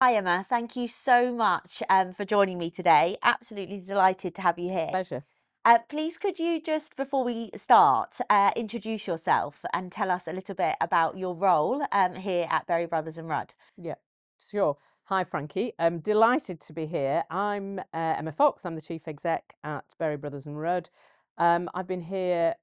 Hi Emma, thank you so much for joining me today. Absolutely delighted to have you here. Pleasure. Please, could you just before we start introduce yourself and tell us a little bit about your role here at Berry Brothers and Rudd? Yeah, sure. Hi, Frankie. I'm delighted to be here. I'm Emma Fox. I'm the chief exec at Berry Brothers and Rudd. I've been here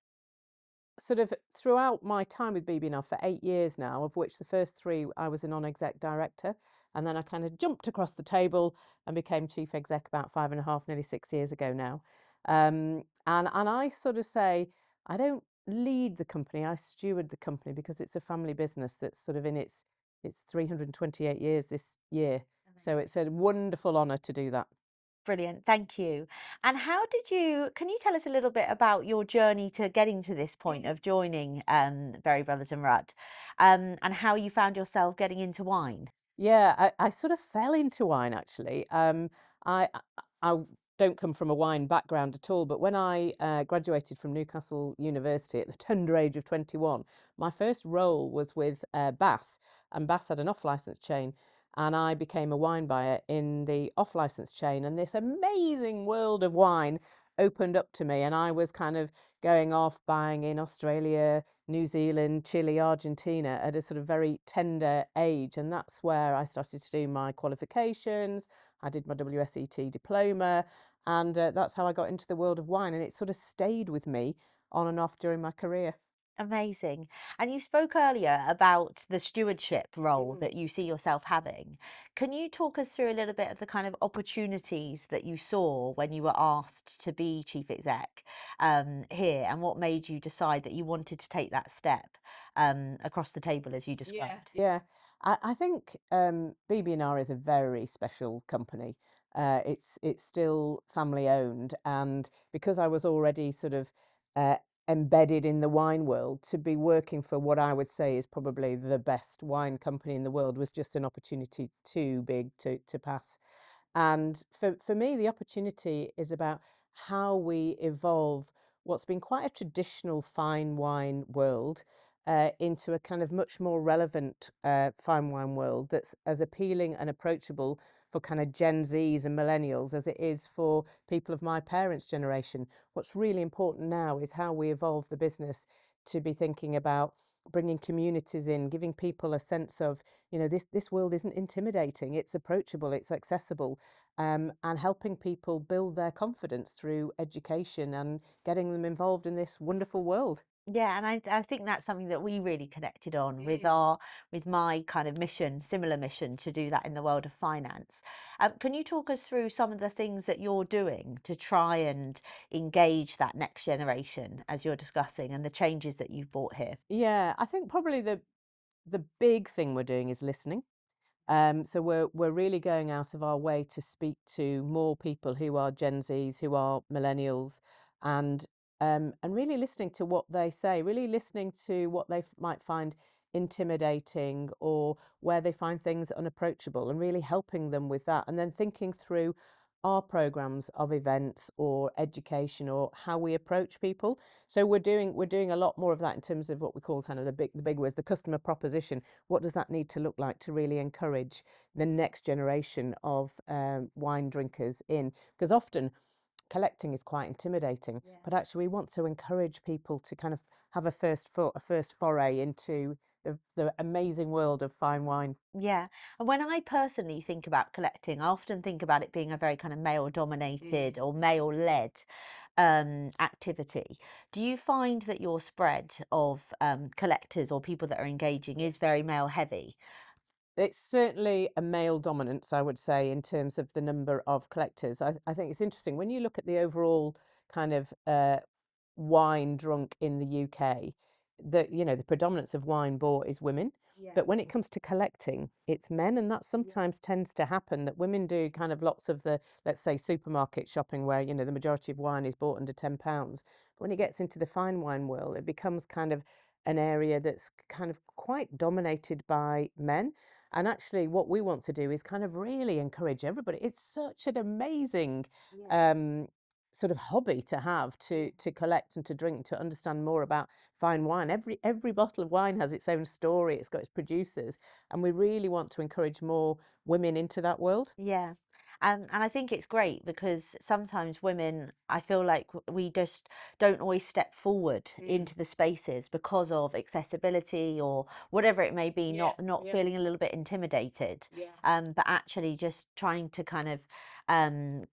sort of throughout my time with BB&R for 8 years now, of which the first three I was a non-exec director, and then I kind of jumped across the table and became chief exec about 5.5, nearly 6 years ago now. And I sort of say I don't lead the company, I steward the company because it's a family business that's sort of in its 328 years this year. So Amazing. it's a wonderful honour to do that. Brilliant, thank you. And can you tell us a little bit about your journey to getting to this point of joining Berry Brothers and Rudd and how you found yourself getting into wine? Yeah, I sort of fell into wine actually. I don't come from a wine background at all, but when I graduated from Newcastle University at the tender age of 21, my first role was with Bass, and Bass had an off-license chain, and I became a wine buyer in the off-license chain, and this amazing world of wine opened up to me, and I was kind of going off buying in Australia, New Zealand, Chile, Argentina at a sort of very tender age. And that's where I started to do my qualifications. I did my WSET diploma. And that's how I got into the world of wine. And it sort of stayed with me on and off during my career. Amazing. And you spoke earlier about the stewardship role Mm. that you see yourself having. Can you talk us through a little bit of the kind of opportunities that you saw when you were asked to be chief exec here and what made you decide that you wanted to take that step across the table as you Yeah. described? Yeah, I think BB&R is a very special company. It's still family owned, and because I was already sort of uh, embedded in the wine world, to be working for what I would say is probably the best wine company in the world was just an opportunity too big to pass. And for me, the opportunity is about how we evolve what's been quite a traditional fine wine world into a kind of much more relevant fine wine world that's as appealing and approachable for kind of Gen Zs and millennials as it is for people of my parents' generation. What's really important now is how we evolve the business to be thinking about bringing communities in, giving people a sense of, this world isn't intimidating, it's approachable, it's accessible, and helping people build their confidence through education and getting them involved in this wonderful world. Yeah, and I think that's something that we really connected on Mm. with my kind of mission, similar mission to do that in the world of finance. Can you talk us through some of the things that you're doing to try and engage that next generation as you're discussing and the changes that you've brought here? Yeah, I think probably the big thing we're doing is listening. So we're really going out of our way to speak to more people who are Gen Zs, who are millennials, and really listening to what they say, really listening to what they might find intimidating or where they find things unapproachable, and really helping them with that, and then thinking through our programs of events or education or how we approach people. So we're doing a lot more of that in terms of what we call kind of the big words, the customer proposition. What does that need to look like to really encourage the next generation of wine drinkers in? Because often collecting is quite intimidating, but actually we want to encourage people to kind of have a first foray into the amazing world of fine wine. Yeah. And when I personally think about collecting, I often think about it being a very kind of male dominated or male led activity. Do you find that your spread of collectors or people that are engaging is very male heavy? It's certainly a male dominance, I would say, in terms of the number of collectors. I think it's interesting when you look at the overall kind of wine drunk in the UK, the predominance of wine bought is women. But when it comes to collecting, it's men, and that sometimes tends to happen that women do kind of lots of the, let's say, supermarket shopping where, the majority of wine is bought under £10. But when it gets into the fine wine world, it becomes kind of an area that's kind of quite dominated by men. And actually, what we want to do is kind of really encourage everybody. It's such an amazing um, sort of hobby to have, to collect and to drink, to understand more about fine wine. Every bottle of wine has its own story. It's got its producers, and we really want to encourage more women into that world. Yeah. And I think it's great because sometimes women, I feel like we just don't always step forward Mm. into the spaces because of accessibility or whatever it may be, Yeah, not yeah, feeling a little bit intimidated, yeah, but actually just trying to kind of um,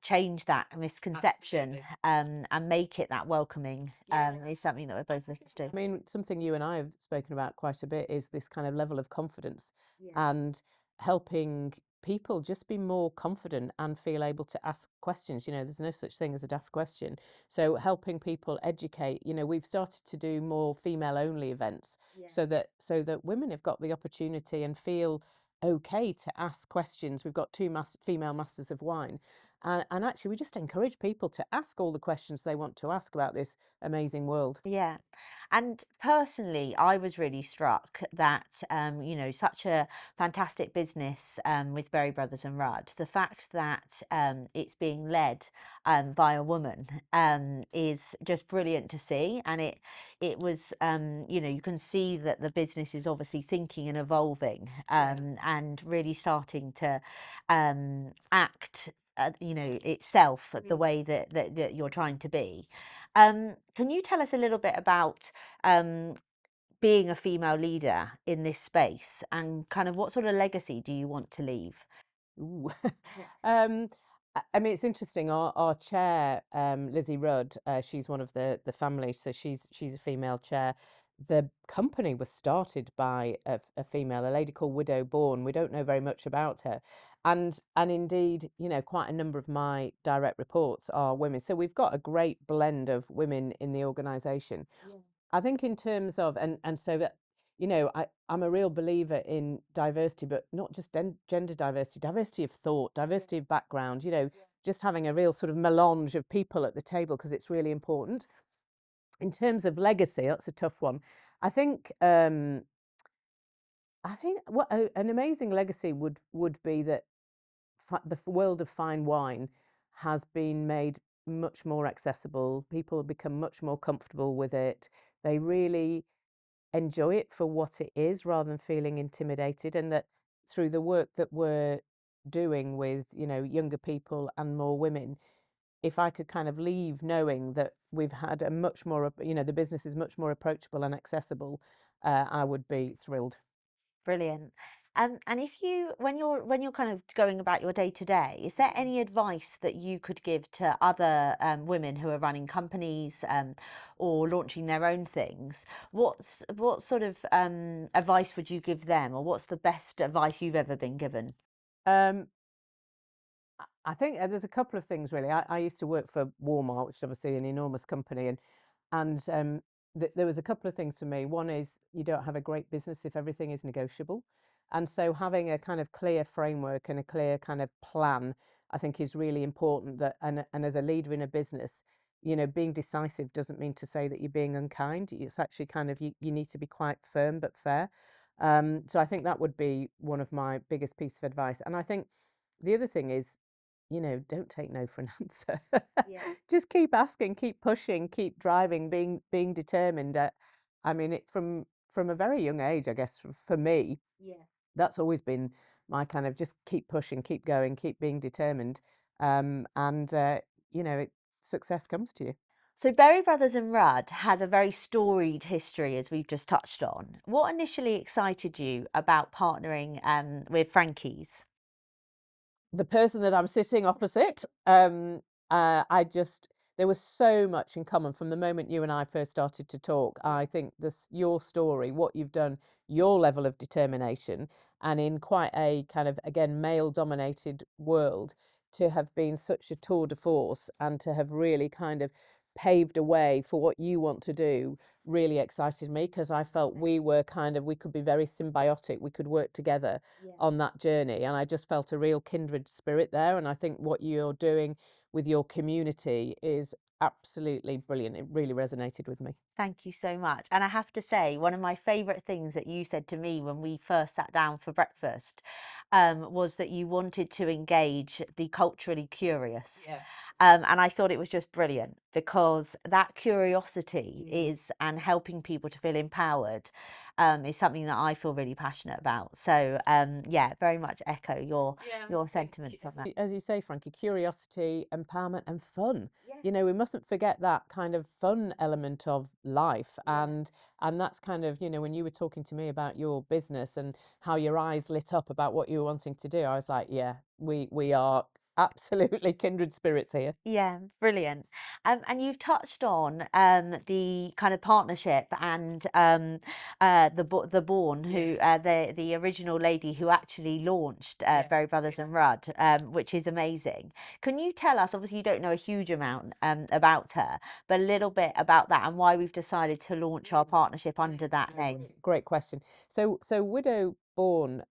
change that misconception absolutely. and make it that welcoming Yeah. is something that we're both looking to do. I mean, something you and I have spoken about quite a bit is this kind of level of confidence Yeah. and helping people just be more confident and feel able to ask questions. You know, there's no such thing as a daft question. So helping people educate, you know, we've started to do more female only events Yeah. so that women have got the opportunity and feel okay to ask questions. We've got two female masters of wine. And actually, we just encourage people to ask all the questions they want to ask about this amazing world. Yeah. And personally, I was really struck that, such a fantastic business with Berry Brothers and Rudd, the fact that it's being led by a woman is just brilliant to see. And it was, you can see that the business is obviously thinking and evolving Yeah. and really starting to act, itself the Mm. way that you're trying to be. Can you tell us a little bit about um, being a female leader in this space and kind of what sort of legacy do you want to leave? Ooh. Yeah. I mean, it's interesting. Our chair, Lizzie Rudd, she's one of the family, so she's a female chair. The company was started by a female, a lady called Widow Bourne. We don't know very much about her, and indeed, you know, quite a number of my direct reports are women. So we've got a great blend of women in the organisation. Yeah. I think in terms of and so that you know I'm a real believer in diversity, but not just gender diversity, diversity of thought, Yeah. diversity of background. You know, Yeah. just having a real sort of melange of people at the table because it's really important. In terms of legacy, that's a tough one. I think I think what an amazing legacy would be that the world of fine wine has been made much more accessible. People have become much more comfortable with it. They really enjoy it for what it is rather than feeling intimidated, and that through the work that we're doing with, you know, younger people and more women, if I could kind of leave knowing that we've had a much more, you know, the business is much more approachable and accessible, I would be thrilled. Brilliant. And if you, when you're kind of going about your day to day, is there any advice that you could give to other women who are running companies or launching their own things? What sort of advice would you give them, or what's the best advice you've ever been given? Um, I think there's a couple of things really. I used to work for Walmart, which is obviously an enormous company, and there was a couple of things for me. One is you don't have a great business if everything is negotiable, and so having a kind of clear framework and a clear kind of plan, I think, is really important. That and as a leader in a business, you know, being decisive doesn't mean to say that you're being unkind. It's actually kind of you need to be quite firm but fair. So I think that would be one of my biggest piece of advice. And I think the other thing is, you know, don't take no for an answer. Yeah. Just keep asking, keep pushing, keep driving, being determined. I mean, it from a very young age, I guess, for me, Yeah. that's always been my kind of just keep pushing, keep going, keep being determined, and you know, success comes to you. So Berry Brothers and Rudd has a very storied history, as we've just touched on. What initially excited you about partnering with Frankie's? The person that I'm sitting opposite, I just there was so much in common from the moment you and I first started to talk. I think this your story, what you've done, your level of determination, and in quite a kind of again male dominated world, to have been such a tour de force and to have really kind of paved a way for what you want to do really excited me because I felt we were kind of we could be very symbiotic. We could work together Yeah. on that journey. And I just felt a real kindred spirit there. And I think what you're doing with your community is absolutely brilliant. It really resonated with me. Thank you so much. And I have to say, one of my favorite things that you said to me when we first sat down for breakfast was that you wanted to engage the culturally curious. Yeah. And I thought it was just brilliant because that curiosity Mm. is, and helping people to feel empowered, is something that I feel really passionate about. So, yeah, very much echo Yeah, your I think sentiments on that. as you say, Frankie, curiosity, empowerment, and fun. Yeah, You know, we mustn't forget that kind of fun element of life, yeah. and that's kind of, you know, when you were talking to me about your business and how your eyes lit up about what you were wanting to do, I was like, yeah, we are absolutely kindred spirits here. Yeah, brilliant. And you've touched on the kind of partnership and the Born, Yeah, who the original lady who actually launched yeah. Very Brothers and Rudd, which is amazing. Can you tell us? Obviously, you don't know a huge amount about her, but a little bit about that and why we've decided to launch our partnership under that No, name. great question. So Widow Bourne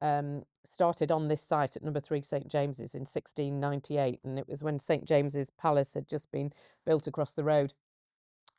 started on this site at number 3 St James's in 1698, and it was when St James's Palace had just been built across the road.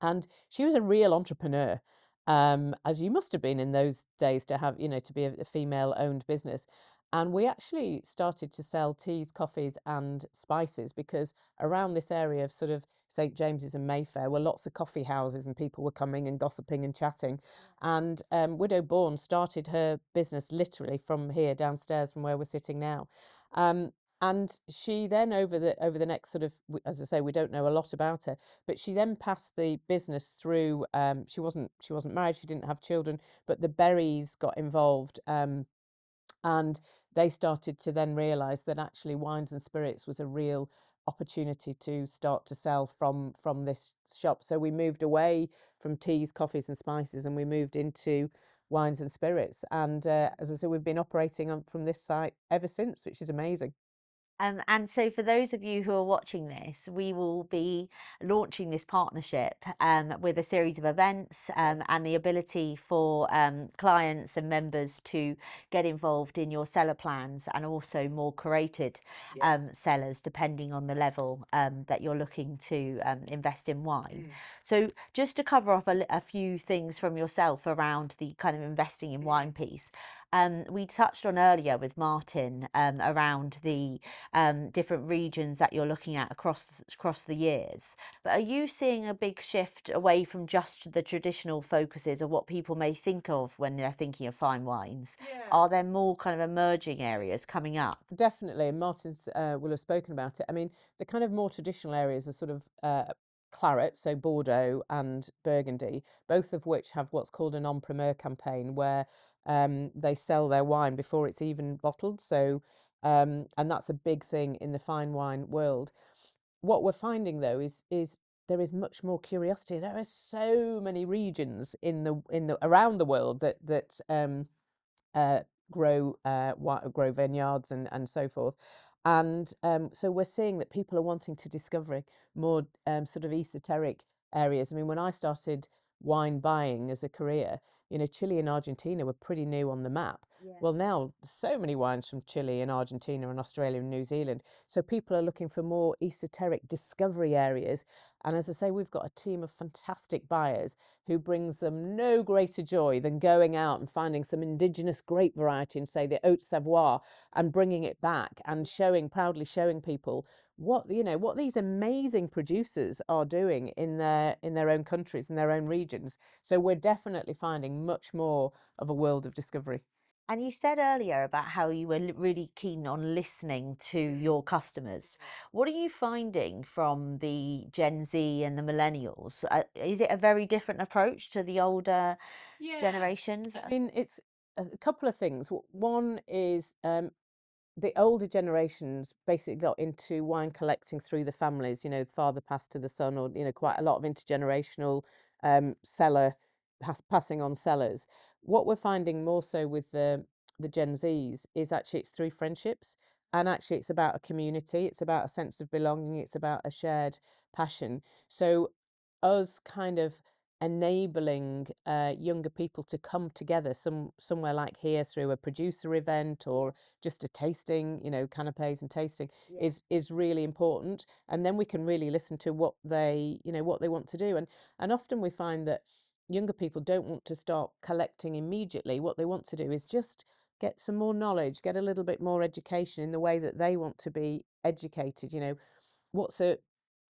And she was a real entrepreneur, as you must have been in those days to have, you know, to be a female owned business. And we actually started to sell teas, coffees, and spices because around this area of sort of St James's and Mayfair were lots of coffee houses and people were coming and gossiping and chatting. And Widow Bourne started her business literally from here downstairs from where we're sitting now. Um, and she then over the next sort of, as I say, we don't know a lot about her, but she then passed the business through. She wasn't married. She didn't have children, but the Berries got involved, and they started to then realise that actually wines and spirits was a real opportunity to start to sell from this shop. So we moved away from teas, coffees, and spices, and we moved into wines and spirits. And as I said, we've been operating on from this site ever since, which is amazing. And so, for those of you who are watching this, we will be launching this partnership with a series of events and the ability for clients and members to get involved in your seller plans and also more curated Yeah. sellers, depending on the level that you're looking to invest in wine. Mm. So, just to cover off a few things from yourself around the kind of investing in wine piece, we touched on earlier with Martin around the different regions that you're looking at across the years. But are you seeing a big shift away from just the traditional focuses of what people may think of when they're thinking of fine wines? Yeah. Are there more kind of emerging areas coming up? Definitely, and Martin's will have spoken about it. I mean, the kind of more traditional areas are sort of claret, so Bordeaux and Burgundy, both of which have what's called an en primeur campaign, where they sell their wine before it's even bottled. So, and that's a big thing in the fine wine world. What we're finding though is there is much more curiosity. There are so many regions in the around the world that uh, grow vineyards and so forth. And so we're seeing that people are wanting to discover more sort of esoteric areas. I mean, when I started wine buying as a career, you know, Chile and Argentina were pretty new on the map. Yeah. Well, now so many wines from Chile and Argentina and Australia and New Zealand. So people are looking for more esoteric discovery areas. And as I say, we've got a team of fantastic buyers who brings them no greater joy than going out and finding some indigenous grape variety in, say, the Haute Savoie, and bringing it back and proudly showing people what these amazing producers are doing in their own countries, in their own regions. So we're definitely finding much more of a world of discovery. And you said earlier about how you were really keen on listening to your customers. What are you finding from the Gen Z and the millennials? Is it a very different approach to the older Yeah. generations? I mean, it's a couple of things. One is the older generations basically got into wine collecting through the families, you know, father passed to the son, or, you know, quite a lot of intergenerational cellar passing on cellars. What we're finding more so with the Gen Zs is actually it's through friendships, and actually it's about a community, it's about a sense of belonging, it's about a shared passion. So us kind of enabling younger people to come together somewhere like here through a producer event or just a tasting, you know, canapes and tasting Yeah. is really important. And then we can really listen to what they want to do. And often we find that younger people don't want to start collecting immediately. What they want to do is just get some more knowledge, get a little bit more education in the way that they want to be educated. You know, what's a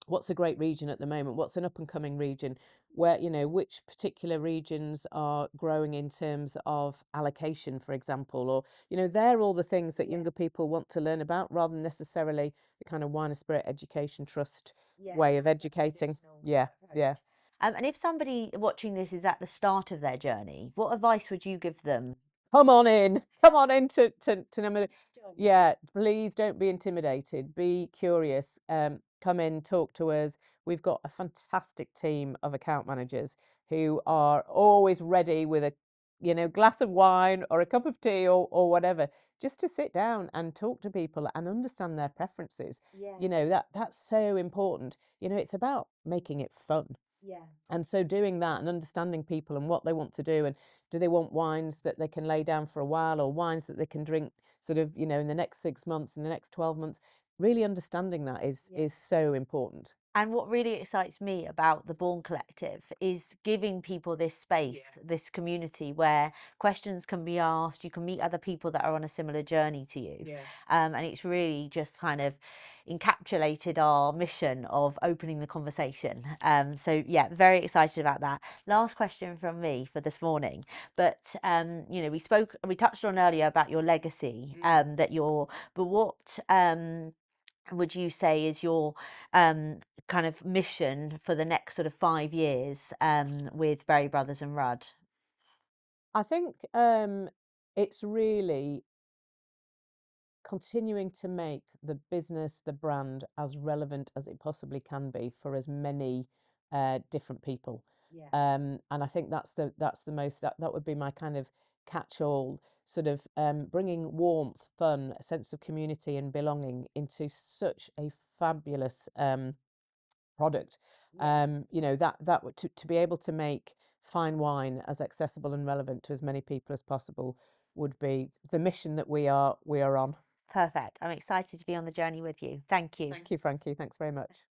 what's a great region at the moment? What's an up and coming region? Where, you know, which particular regions are growing in terms of allocation, for example, or, you know, they're all the things that Yeah. younger people want to learn about rather than necessarily the kind of Wine and Spirit Education Trust Yeah, way of the educating. traditional Yeah, approach. yeah. And if somebody watching this is at the start of their journey, what advice would you give them? Come on in. Come on in to number. Join. Yeah, please don't be intimidated. Be curious. Come in, talk to us. We've got a fantastic team of account managers who are always ready with a, you know, glass of wine or a cup of tea or whatever, just to sit down and talk to people and understand their preferences. Yeah, You know, that's so important. You know, it's about making it fun. yeah, And so doing that and understanding people and what they want to do, and do they want wines that they can lay down for a while or wines that they can drink sort of, you know, in the next 6 months, in the next 12 months, really understanding that yeah. is so important. And what really excites me about the Born Collective is giving people this space, this community where questions can be asked. You can meet other people that are on a similar journey to you. Yeah. And it's really just kind of encapsulated our mission of opening the conversation. So, yeah, very excited about that. Last question from me for this morning. But, you know, we touched on earlier about your legacy, but what, would you say is your kind of mission for the next sort of 5 years with Berry Brothers and Rudd? I think it's really continuing to make the business, the brand, as relevant as it possibly can be for as many different people. Yeah. And I think that's the most that would be my kind of catch-all, sort of bringing warmth, fun, a sense of community and belonging into such a fabulous product. Yeah. You know, to be able to make fine wine as accessible and relevant to as many people as possible would be the mission that we are on. Perfect. I'm excited to be on the journey with you. Thank you. Thank you, Frankie. Thanks very much.